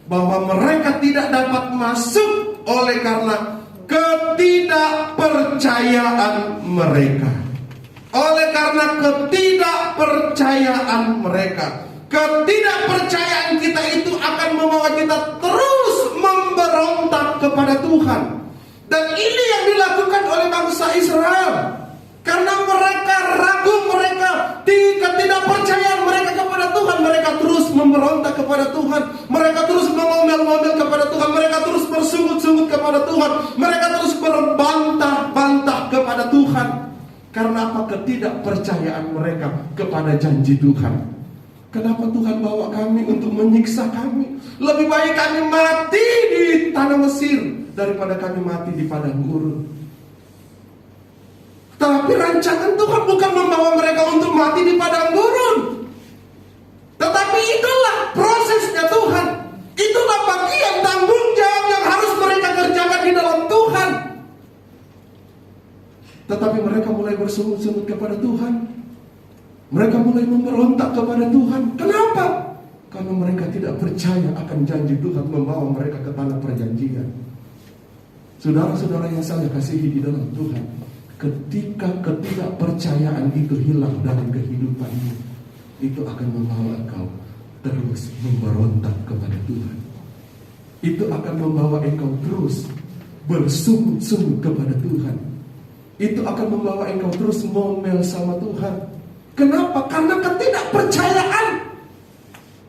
bahwa mereka tidak dapat masuk oleh karena ketidakpercayaan mereka. Oleh karena ketidakpercayaan mereka. Ketidakpercayaan kita itu akan membawa kita terus memberontak kepada Tuhan. Dan ini yang dilakukan oleh bangsa Israel. Karena mereka ragu, mereka ketidakpercayaan mereka kepada Tuhan, mereka terus memberontak kepada Tuhan, mereka terus mengomel-ngomel kepada Tuhan, mereka terus bersungut-sungut kepada Tuhan, mereka terus berbantah-bantah kepada Tuhan. Karena apa? Ketidakpercayaan mereka kepada janji Tuhan. Kenapa Tuhan bawa kami untuk menyiksa kami? Lebih baik kami mati di tanah Mesir daripada kami mati di padang gurun. Tapi rancangan Tuhan bukan membawa mereka untuk mati di padang gurun. Tetapi itulah prosesnya Tuhan. Itulah bagian tanggung jawab yang harus mereka kerjakan di dalam Tuhan. Tetapi mereka mulai bersungut-sungut kepada Tuhan. Mereka mulai memberontak kepada Tuhan. Kenapa? Karena mereka tidak percaya akan janji Tuhan membawa mereka ke tanah perjanjian. Saudara-saudara yang saya kasihi di dalam Tuhan, ketika ketidakpercayaan itu hilang dari kehidupanmu, itu akan membawa engkau terus memberontak kepada Tuhan. Itu akan membawa engkau terus bersungut-sungut kepada Tuhan. Itu akan membawa engkau terus ngomel sama Tuhan. Kenapa? Karena ketidakpercayaan.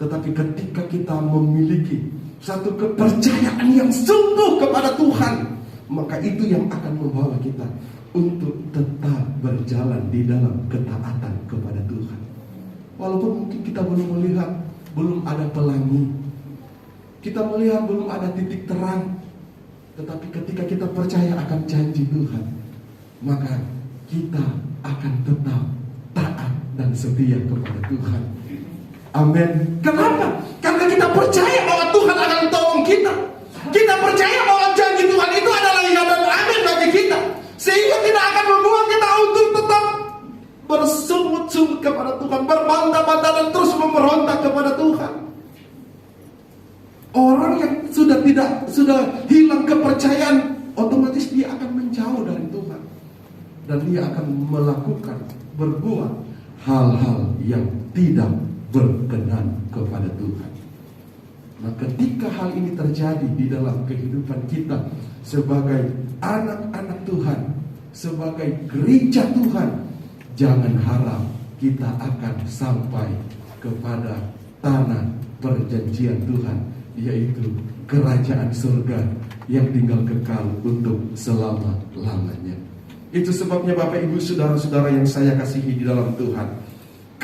Tetapi ketika kita memiliki satu kepercayaan yang sungguh kepada Tuhan, maka itu yang akan membawa kita untuk tetap berjalan di dalam ketaatan kepada Tuhan. Walaupun mungkin kita belum melihat, belum ada pelangi, kita melihat belum ada titik terang, tetapi ketika kita percaya akan janji Tuhan, maka kita akan tetap taat dan setia kepada Tuhan. Amin. Kenapa? Karena kita percaya bahwa Tuhan akan tolong kita. Kita percaya bahwa janji Tuhan itu adalah ya dan amin bagi kita, sehingga tidak akan membuat kita untuk tetap bersungut-sungut kepada Tuhan, berbantah-bantah dan terus memberontak kepada Tuhan. Orang yang sudah hilang kepercayaan, otomatis dia akan menjauh dari Tuhan, dan dia akan melakukan, berbuat hal-hal yang tidak berkenan kepada Tuhan. Nah, ketika hal ini terjadi di dalam kehidupan kita sebagai anak-anak Tuhan, sebagai gereja Tuhan, jangan harap kita akan sampai kepada tanah perjanjian Tuhan, yaitu kerajaan surga yang tinggal kekal untuk selama-lamanya. Itu sebabnya Bapak Ibu saudara-saudara yang saya kasihi di dalam Tuhan,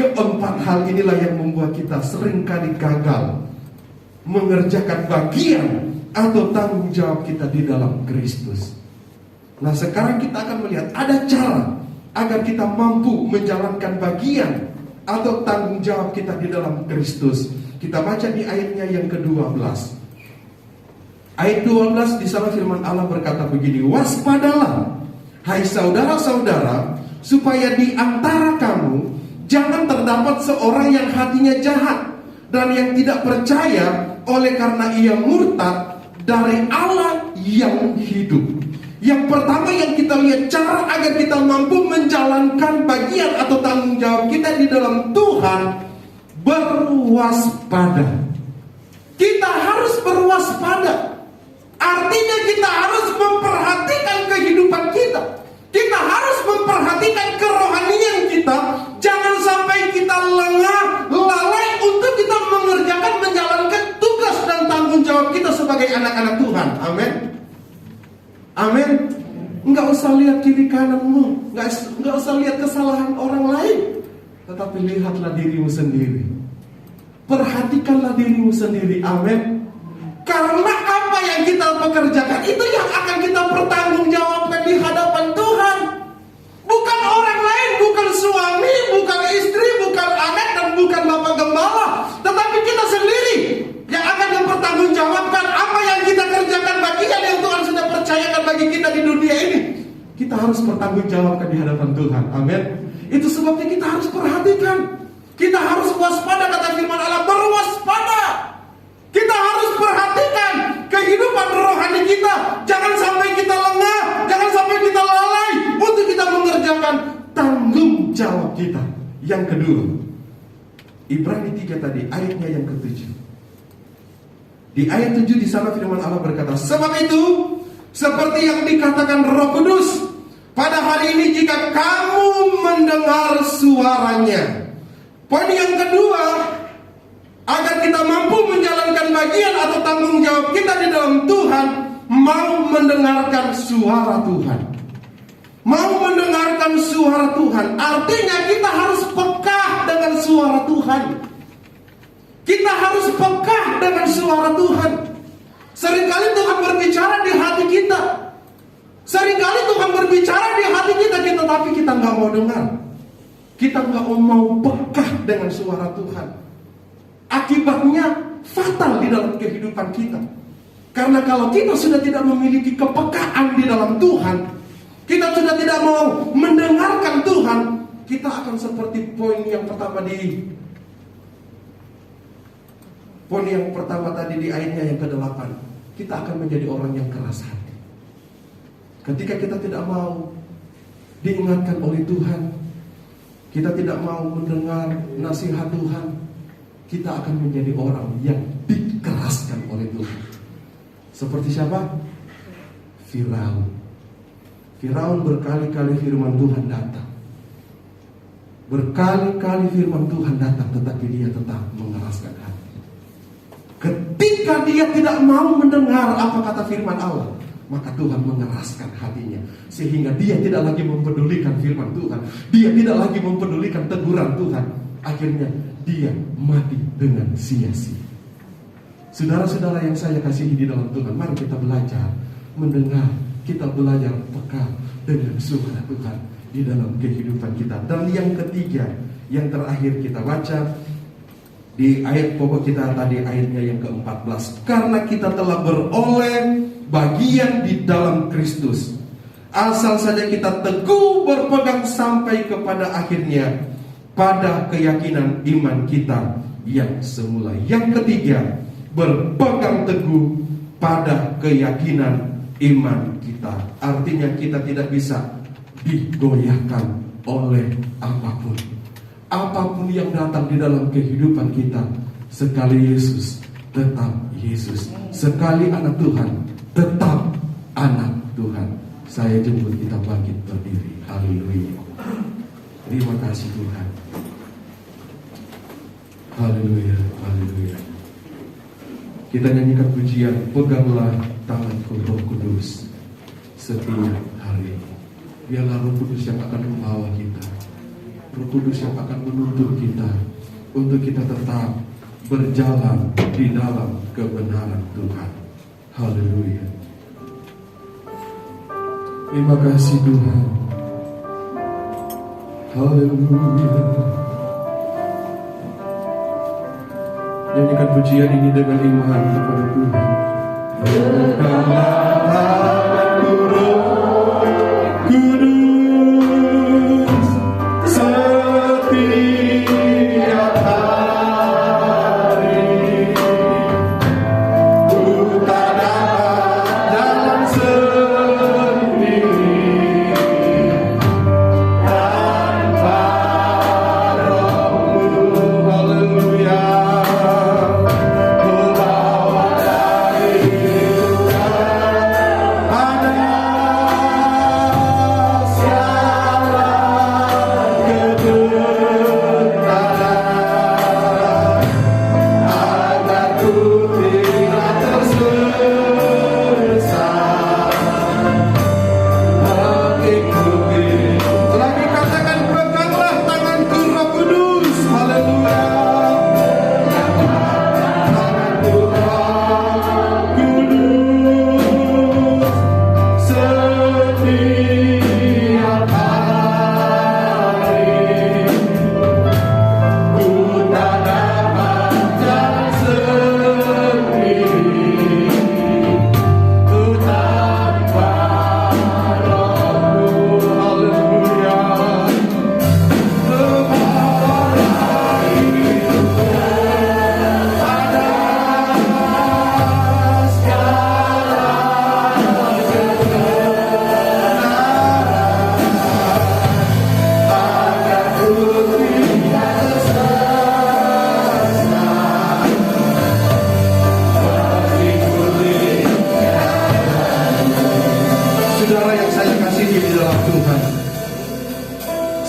keempat hal inilah yang membuat kita seringkali gagal mengerjakan bagian atau tanggung jawab kita di dalam Kristus. Nah, sekarang kita akan melihat ada cara agar kita mampu menjalankan bagian atau tanggung jawab kita di dalam Kristus. Kita baca di ayatnya yang ke-12. Ayat 12 di sana firman Allah berkata begini, waspadalah hai saudara-saudara supaya di antara kamu jangan terdapat seorang yang hatinya jahat dan yang tidak percaya oleh karena ia murtad dari Allah yang hidup. Yang pertama yang kita lihat, cara agar kita mampu menjalankan bagian atau tanggung jawab kita di dalam Tuhan, berwaspada. Kita harus berwaspada. Artinya kita harus memperhatikan kehidupan kita. Kita harus memperhatikan kerohanian kita. Jangan sampai kita lengah, lalai untuk kita menjalankan tugas dan tanggung jawab kita sebagai anak-anak Tuhan. Amin. Amin. Enggak usah lihat kiri kananmu, enggak usah lihat kesalahan orang lain, tetapi lihatlah dirimu sendiri. Perhatikanlah dirimu sendiri. Amin. Karena apa yang kita pekerjakan itu yang akan kita pertanggungjawabkan di hadapan Tuhan. Bukan orang lain, bukan suami, bukan istri, bukan anak, dan bukan bapak gembala, tetapi kita sendiri yang akan mempertanggungjawabkan apa yang kita kerjakan, bagian yang Tuhan sudah percayakan bagi kita di dunia ini. Kita harus pertanggungjawabkan di hadapan Tuhan. Amin. Itu sebabnya kita harus perhatikan. Kita harus waspada, kata firman Allah, berwaspada. Kita harus perhatikan kehidupan rohani kita. Jangan sampai kita lengah, jangan sampai kita lalai untuk kita mengerjakan tanggung jawab kita. Yang kedua, Ibrani 3 tadi, ayatnya yang ke-7. Di ayat 7 di sana firman Allah berkata, sebab itu seperti yang dikatakan Roh Kudus, pada hari ini jika kamu mendengar suaranya. Poin yang kedua, agar kita mampu menjalankan bagian atau tanggung jawab kita di dalam Tuhan, mau mendengarkan suara Tuhan. Mau mendengarkan suara Tuhan, artinya kita harus peka dengan suara Tuhan. Kita harus peka dengan suara Tuhan. Seringkali Tuhan berbicara di hati kita. Seringkali Tuhan berbicara di hati kita, tapi kita nggak mau dengar. Kita nggak mau peka dengan suara Tuhan. Akibatnya fatal di dalam kehidupan kita. Karena kalau kita sudah tidak memiliki kepekaan di dalam Tuhan, kita sudah tidak mau mendengarkan Tuhan, kita akan seperti poin yang pertama tadi di ayatnya yang ke-8. Kita akan menjadi orang yang keras hati. Ketika kita tidak mau diingatkan oleh Tuhan, kita tidak mau mendengar nasihat Tuhan, kita akan menjadi orang yang dikeraskan oleh Tuhan. Seperti siapa? Firaun. Firaun berkali-kali firman Tuhan datang. Berkali-kali firman Tuhan datang, tetapi dia tetap mengeraskan hati. Ketika dia tidak mau mendengar apa kata firman Allah, maka Tuhan mengeraskan hatinya, sehingga dia tidak lagi mempedulikan firman Tuhan. Dia tidak lagi mempedulikan teguran Tuhan. Akhirnya dia mati dengan sia-sia. Saudara-saudara yang saya kasihi di dalam Tuhan, mari kita belajar mendengar. Kita belajar peka dengan suara Tuhan di dalam kehidupan kita. Dan yang ketiga, yang terakhir kita baca di ayat pokok kita tadi, ayatnya yang ke-14. Karena kita telah beroleh bagian di dalam Kristus, asal saja kita teguh berpegang sampai kepada akhirnya, pada keyakinan iman kita yang semula. Yang ketiga, berpegang teguh pada keyakinan iman kita. Artinya kita tidak bisa digoyahkan oleh apapun. Apapun yang datang di dalam kehidupan kita, sekali Yesus tetap Yesus, sekali anak Tuhan tetap anak Tuhan. Saya jemput kita bangkit berdiri. Haleluya. Terima kasih Tuhan. Haleluya, haleluya. Kita nyanyikan pujian, peganglah tanganku Roh Kudus setiap hari. Biarlah Roh Kudus yang akan membawa kita, Roh Kudus yang akan menuntun kita untuk kita tetap berjalan di dalam kebenaran Tuhan. Haleluya. Terima kasih Tuhan. Haleluya. Nyanyikan pujian ini dengan iman kepada Tuhan. Peganglah tanganku Roh Kudus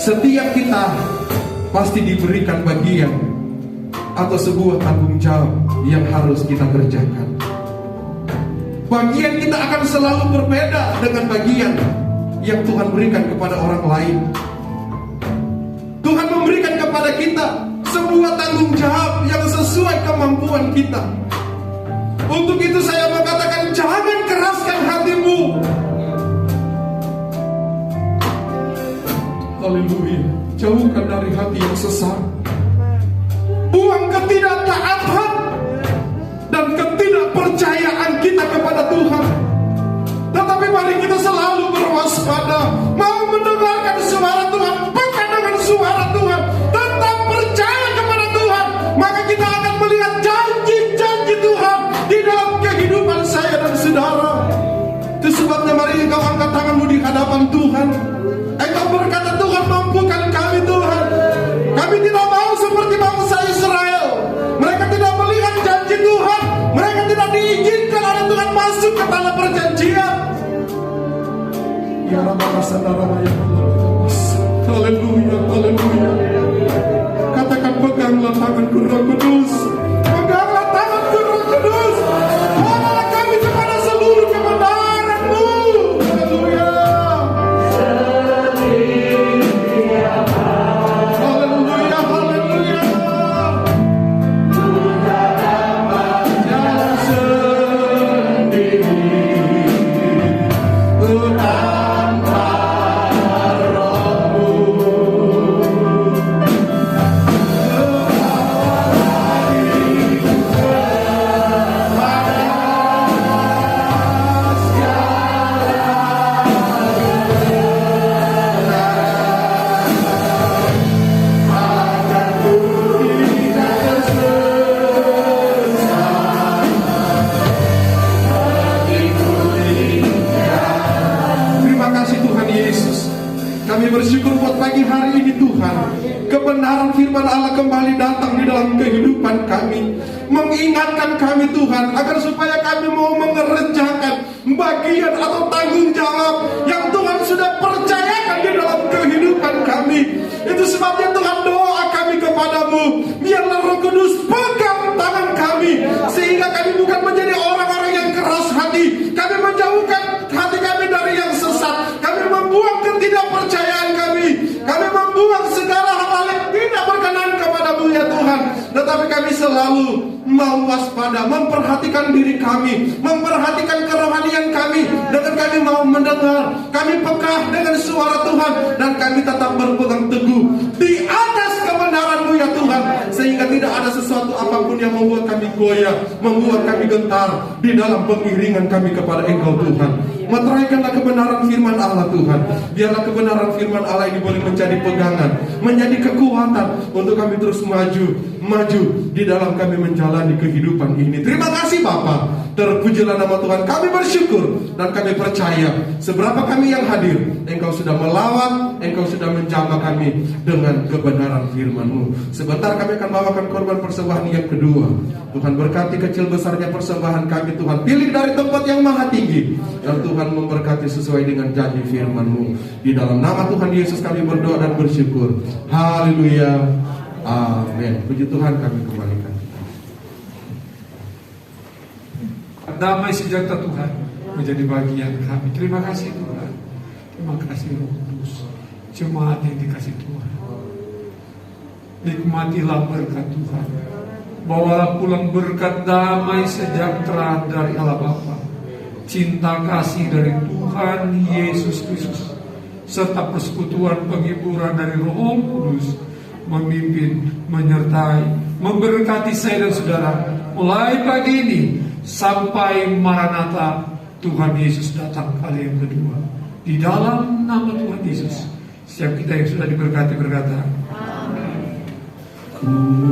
Setiap kita pasti diberikan bagian atau sebuah tanggung jawab yang harus kita kerjakan. Bagian kita akan selalu berbeda dengan bagian yang Tuhan berikan kepada orang lain. Tuhan memberikan kepada kita sebuah tanggung jawab yang sesuai kemampuan kita. Untuk itu saya mengatakan, jangan keraskan hatimu. Haleluya. Jauhkan dari hati yang sesat. Buang ketidaktaatan dan ketidakpercayaan kita kepada Tuhan. Tetapi mari kita selalu berwaspada, mau mendengarkan suara Tuhan, bukan dengan suara Tuhan, tetap percaya kepada Tuhan. Maka kita akan melihat janji-janji Tuhan di dalam kehidupan saya dan saudara. Itu sebabnya mari engkau angkat tanganmu di hadapan Tuhan. Engkau berkata, Tuhan mampukan kami Tuhan. Kami tidak mau seperti bangsa Israel. Mereka tidak melihat janji Tuhan. Mereka tidak diizinkan oleh Tuhan masuk ke tanah perjanjian. Ya Rabbana saudara yang haleluya, haleluya. Katakan, peganglah tanganku Roh Kudus. Peganglah tanganku Roh Kudus. Bawalah kami kepada seluruh kebenaran-Mu. Haleluya. Haleluya, haleluya. Jalan sendiri. Kami bersyukur buat pagi hari ini Tuhan. Kebenaran firman Allah kembali datang di dalam kehidupan kami, mengingatkan kami Tuhan, agar supaya kami mau mengerjakan bagian atau tanggung jawab yang Tuhan sudah percayakan di dalam kehidupan kami. Itu sebabnya Tuhan, doa kami kepadamu, biarlah Roh Kudus pegang tangan kami, sehingga kami bukan menjadi orang-orang yang keras hati. Kami menjauhkan hati kami dari yang sesat. Kami membuang ketidakpercayaan kami. Kami membuang segala hal yang tidak berkenan kepadamu ya Tuhan. Tetapi kami selalu mau waspada, memperhatikan diri kami, memperhatikan kerohanian kami. Dengan kami mau mendengar, kami peka dengan suara Tuhan, dan kami tetap berpegang teguh di atas kebenaran-Mu ya Tuhan, sehingga tidak ada sesuatu apapun yang membuat kami goyah, membuat kami gentar di dalam pengiringan kami kepada Engkau Tuhan. Meteraikanlah kebenaran firman Allah Tuhan. Biarlah kebenaran firman Allah ini boleh menjadi pegangan, menjadi kekuatan untuk kami terus maju di dalam kami menjalani kehidupan ini. Terima kasih Bapa. Terpujilah nama Tuhan. Kami bersyukur dan kami percaya seberapa kami yang hadir, Engkau sudah melawat, Engkau sudah menjamah kami dengan kebenaran firman-Mu. Sebentar kami akan bawakan korban persembahan yang kedua. Tuhan berkati kecil besarnya persembahan kami Tuhan. Pilih dari tempat yang maha tinggi, dan Tuhan memberkati sesuai dengan janji firman-Mu. Di dalam nama Tuhan Yesus kami berdoa dan bersyukur. Haleluya. Amin. Puji Tuhan, kami kembalikan. Damai sejahtera Tuhan menjadi bagian kami. Terima kasih Tuhan. Terima kasih Roh Kudus, jemaat yang dikasih Tuhan. Nikmatilah berkat Tuhan. Bawalah pulang berkat damai sejahtera dari Allah Bapa, cinta kasih dari Tuhan Yesus Kristus, serta persekutuan penghiburan dari Roh Kudus memimpin, menyertai, memberkati saya dan saudara mulai pagi ini sampai Maranatha Tuhan Yesus datang kali yang kedua. Di dalam nama Tuhan Yesus, setiap kita yang sudah diberkati berkata, Amin.